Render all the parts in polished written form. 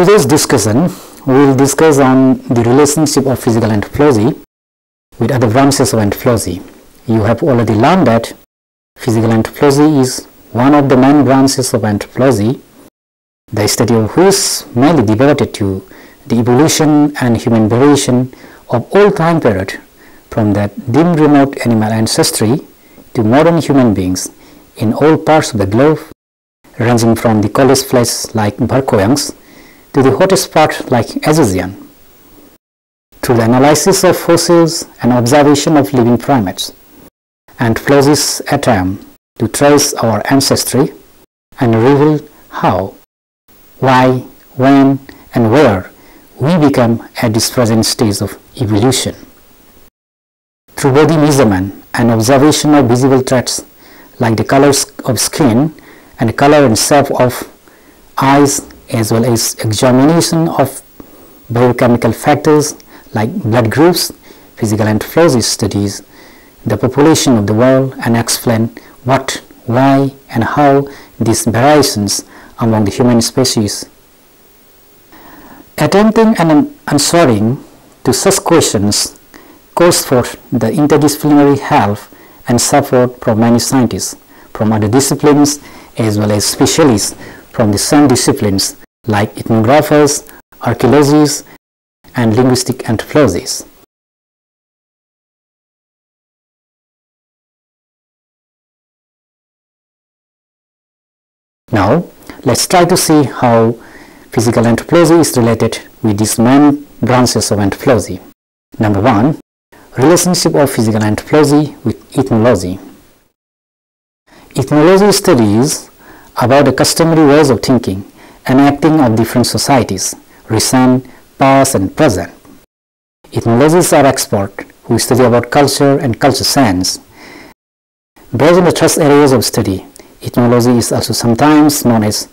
today's discussion, we will discuss on the relationship of physical anthropology with other branches of anthropology. You have already learned that physical anthropology is one of the main branches of anthropology, the study of which is mainly devoted to the evolution and human variation of all time period, from that dim remote animal ancestry to modern human beings in all parts of the globe, ranging from the coldest place like Barcoyangs to the hottest part like Azezian. Through the analysis of fossils and observation of living primates, anthropologists attempt to trace our ancestry and reveal how, why, when, and where we become at this present stage of evolution. Through body measurement and observation of visible traits like the colors of skin and color and shape of eyes, as well as examination of biochemical factors like blood groups, physical anthropology studies the population of the world and explain what, why, and how these variations among the human species. Attempting and answering to such questions calls for the interdisciplinary help and support from many scientists from other disciplines as well as specialists from the same disciplines like ethnographers, archaeologists, and linguistic anthropologists. Now, let's try to see how physical anthropology is related with these main branches of anthropology. Number 1. Relationship of physical anthropology with ethnology. Ethnology studies about the customary ways of thinking and acting of different societies, recent, past, and present. Ethnologists are experts who study about culture and culture science. Based on the thrust areas of study, ethnology is also sometimes known as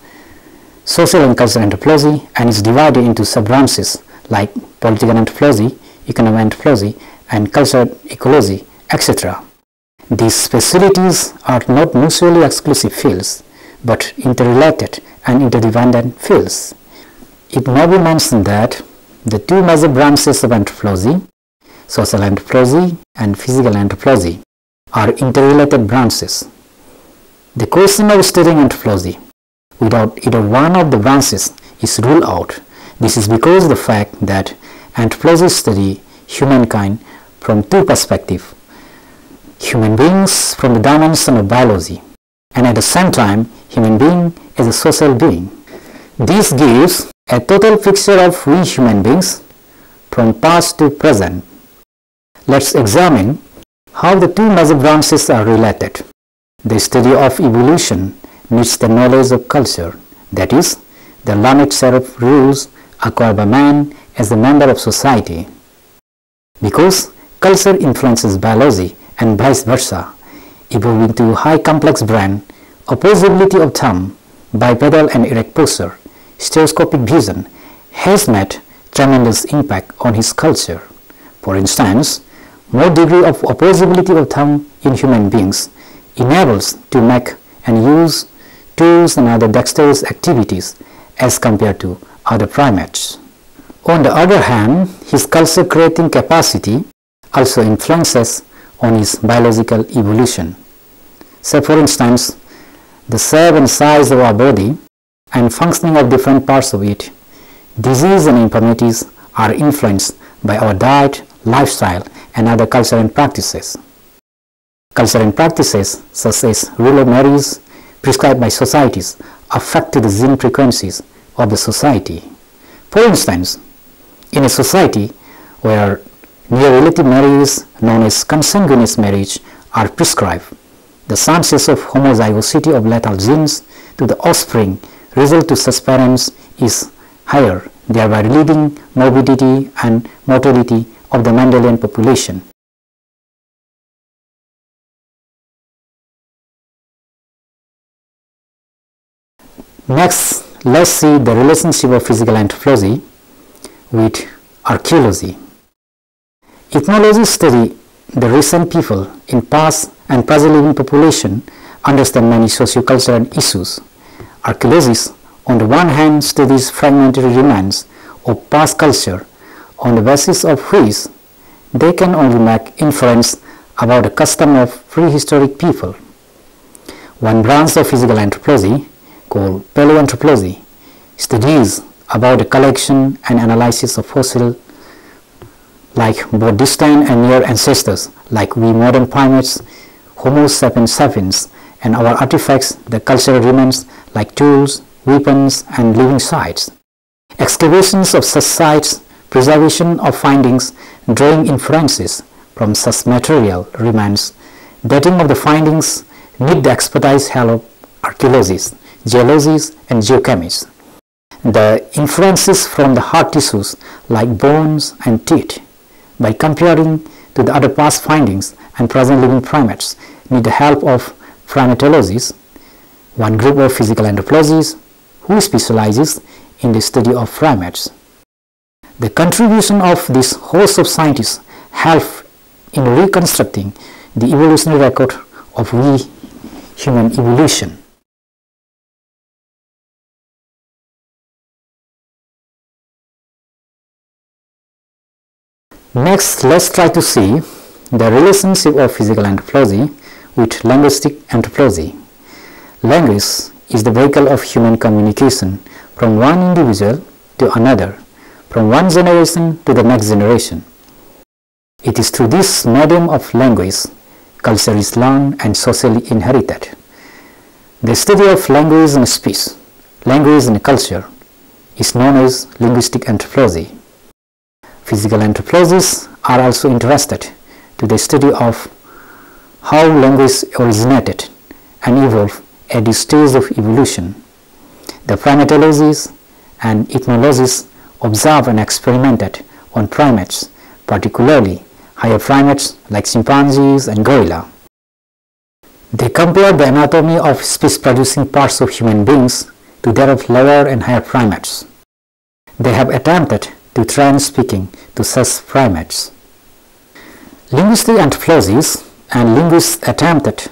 social and cultural anthropology and is divided into sub-branches like political anthropology, economic anthropology, and cultural ecology, etc. These specialties are not mutually exclusive fields, but interrelated and interdependent fields. It may be mentioned that the two major branches of anthropology, social anthropology and physical anthropology, are interrelated branches. The question of studying anthropology without either one of the branches is ruled out. This is because of the fact that anthropologists study humankind from two perspectives: human beings from the dimension of biology, and at the same time, human being as a social being. This gives a total picture of we human beings from past to present. Let's examine how the two major branches are related. The study of evolution needs the knowledge of culture, that is, the learned set of rules acquired by man as a member of society. Because culture influences biology and vice versa, evolving to high complex brain, opposability of thumb, bipedal and erect posture, stereoscopic vision has made tremendous impact on his culture. For instance, more degree of opposability of thumb in human beings enables to make and use tools and other dexterous activities as compared to other primates. On the other hand, his culture creating capacity also influences on his biological evolution. Say for instance, the shape and size of our body and functioning of different parts of it, disease and infirmities are influenced by our diet, lifestyle, and other culture and practices. Culture and practices such as rule of marriage prescribed by societies affect the gene frequencies of the society. For instance, in a society where near relative marriages known as consanguineous marriage are prescribed, the chances of homozygosity of lethal genes to the offspring result to such parents is higher, thereby relieving morbidity and mortality of the Mendelian population. Next, let's see the relationship of physical anthropology with archaeology. Ethnologists study the recent people in past and present living population, understand many socio-cultural issues. Archaeologists on the one hand studies fragmentary remains of past culture on the basis of which they can only make inference about the custom of prehistoric people. One branch of physical anthropology, called paleoanthropology, studies about the collection and analysis of fossils like both distant and near ancestors like we modern primates, Homo sapiens sapiens, and our artifacts, the cultural remains like tools, weapons, and living sites. Excavations of such sites, preservation of findings, drawing inferences from such material remains, dating of the findings need the expertise help of archaeologists, geologists, and geochemists. The inferences from the hard tissues like bones and teeth, by comparing to the other past findings and present living primates, need the help of primatologists, one group of physical anthropologists who specializes in the study of primates. The contribution of this host of scientists help in reconstructing the evolutionary record of human evolution. Next, let's try to see the relationship of physical anthropology with linguistic anthropology. Language is the vehicle of human communication from one individual to another, from one generation to the next generation. It is through this medium of language culture is learned and socially inherited. The study of language and speech, language and culture, is known as linguistic anthropology. Physical anthropologists are also interested to the study of how language originated and evolved at this stage of evolution. The primatologists and ethnologists observed and experimented on primates, particularly higher primates like chimpanzees and gorilla. They compared the anatomy of speech-producing parts of human beings to that of lower and higher primates. They have attempted to train speaking to such primates. Linguistic anthropologists and linguists attempted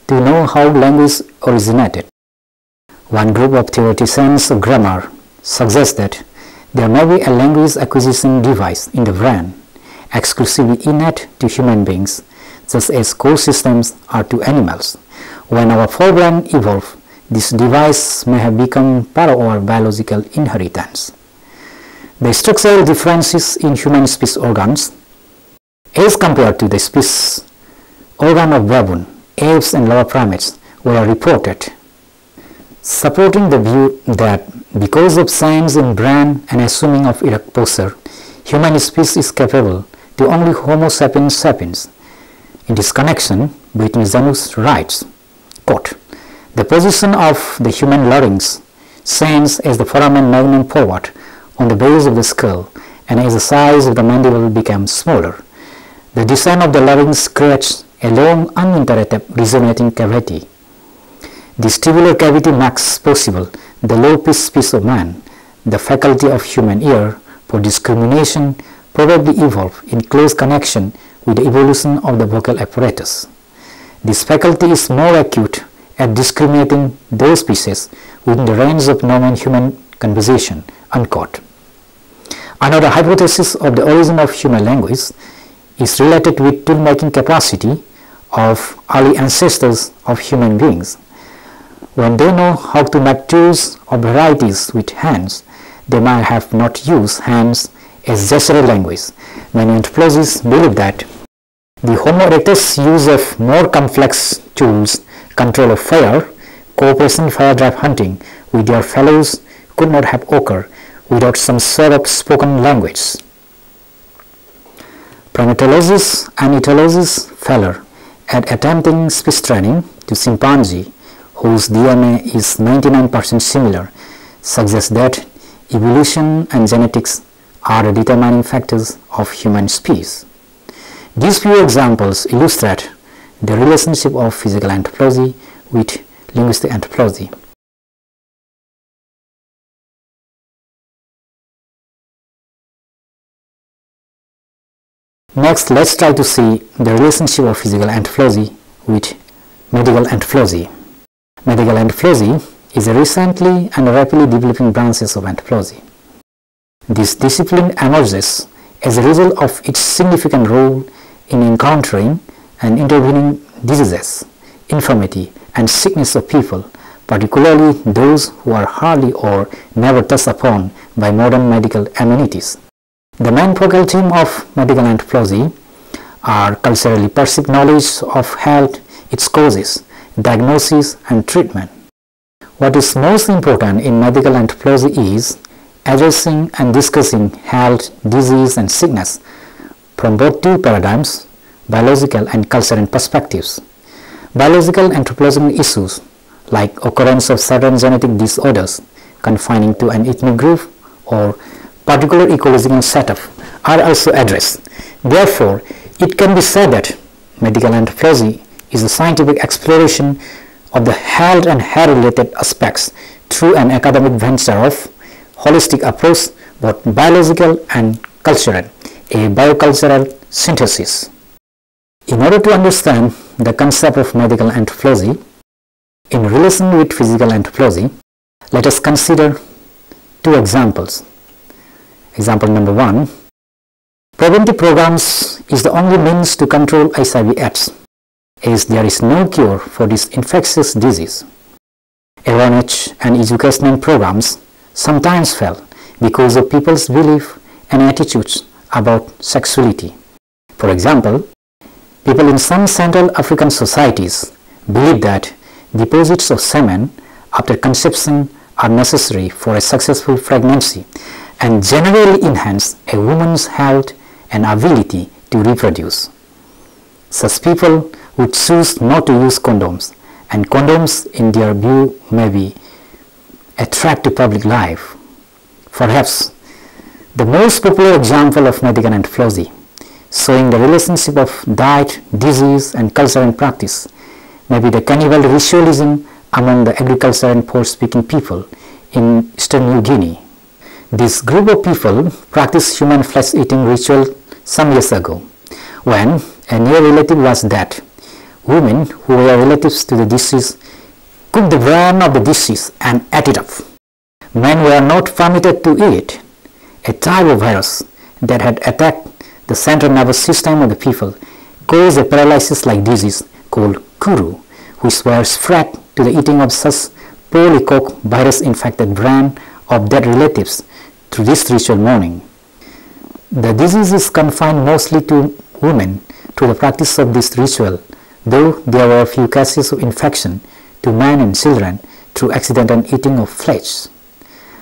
to know how language originated. One group of theoreticians of grammar suggests that there may be a language acquisition device in the brain, exclusively innate to human beings, just as core systems are to animals. When our forebrain evolved, this device may have become part of our biological inheritance. The structural differences in human speech organs, as compared to the speech organ of baboon, apes, and lower primates, were reported, supporting the view that because of signs in brain and assuming of erect posture, human speech is capable to only Homo sapiens sapiens. In this connection, Brittany Janus writes, quote, "The position of the human larynx changes as the foramen magnum forward on the base of the skull and as the size of the mandible becomes smaller. The design of the larynx creates a long uninterrupted resonating cavity. This tubular cavity makes possible the low-pitched speech of man. The faculty of human ear for discrimination probably evolved in close connection with the evolution of the vocal apparatus. This faculty is more acute at discriminating those species within the range of normal human conversation." Unquote. Another hypothesis of the origin of human language is related with tool-making capacity of early ancestors of human beings. When they know how to make tools of varieties with hands, they might have not used hands as gestural language. Many anthropologists believe that the Homo erectus' use of more complex tools, control of fire, cooperation fire-drive hunting with their fellows could not have occurred without some sort of spoken language. Primatologists and ethnologists failure at attempting speech training to chimpanzee, whose DNA is 99% similar, suggests that evolution and genetics are the determining factors of human speech. These few examples illustrate the relationship of physical anthropology with linguistic anthropology. Next, let's try to see the relationship of physical anthropology with medical anthropology. Medical anthropology is a recently and rapidly developing branch of anthropology. This discipline emerges as a result of its significant role in encountering and intervening diseases, infirmity, and sickness of people, particularly those who are hardly or never touched upon by modern medical amenities. The main focal theme of medical anthropology are culturally perceived knowledge of health, its causes, diagnosis, and treatment. What is most important in medical anthropology is addressing and discussing health, disease, and sickness from both two paradigms, biological and cultural perspectives. Biological anthropological issues like occurrence of certain genetic disorders confining to an ethnic group or particular ecological setup are also addressed. Therefore, it can be said that medical anthropology is a scientific exploration of the health and health-related aspects through an academic venture of holistic approach, both biological and cultural, a biocultural synthesis. In order to understand the concept of medical anthropology in relation with physical anthropology, let us consider two examples. Example number 1. Preventive programs is the only means to control HIV/AIDS, as there is no cure for this infectious disease. Awareness and educational programs sometimes fail because of people's belief and attitudes about sexuality. For example, people in some Central African societies believe that deposits of semen after conception are necessary for a successful pregnancy and generally enhance a woman's health and ability to reproduce. Such people would choose not to use condoms, and condoms in their view may be a threat to public life. Perhaps the most popular example of medical anthropology, showing the relationship of diet, disease, and culture and practice, may be the cannibal ritualism among the agriculture and forest-speaking people in Eastern New Guinea. This group of people practiced human flesh-eating ritual some years ago, when a near relative was dead. Women who were relatives to the deceased cooked the brain of the deceased and ate it up. Men were not permitted to eat. A type of virus that had attacked the central nervous system of the people caused a paralysis-like disease called kuru, which was spread to the eating of such poorly cooked virus-infected brain of dead relatives through this ritual mourning. The disease is confined mostly to women through the practice of this ritual, though there were a few cases of infection to men and children through accidental eating of flesh.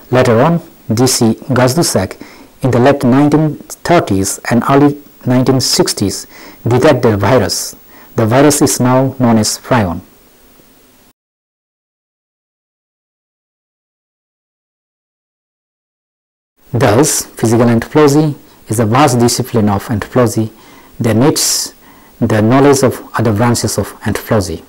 Later on, D.C. Gazdusak in the late 1930s and early 1960s detected the virus. The virus is now known as prion. Thus, physical anthropology is a vast discipline of anthropology that needs the knowledge of other branches of anthropology.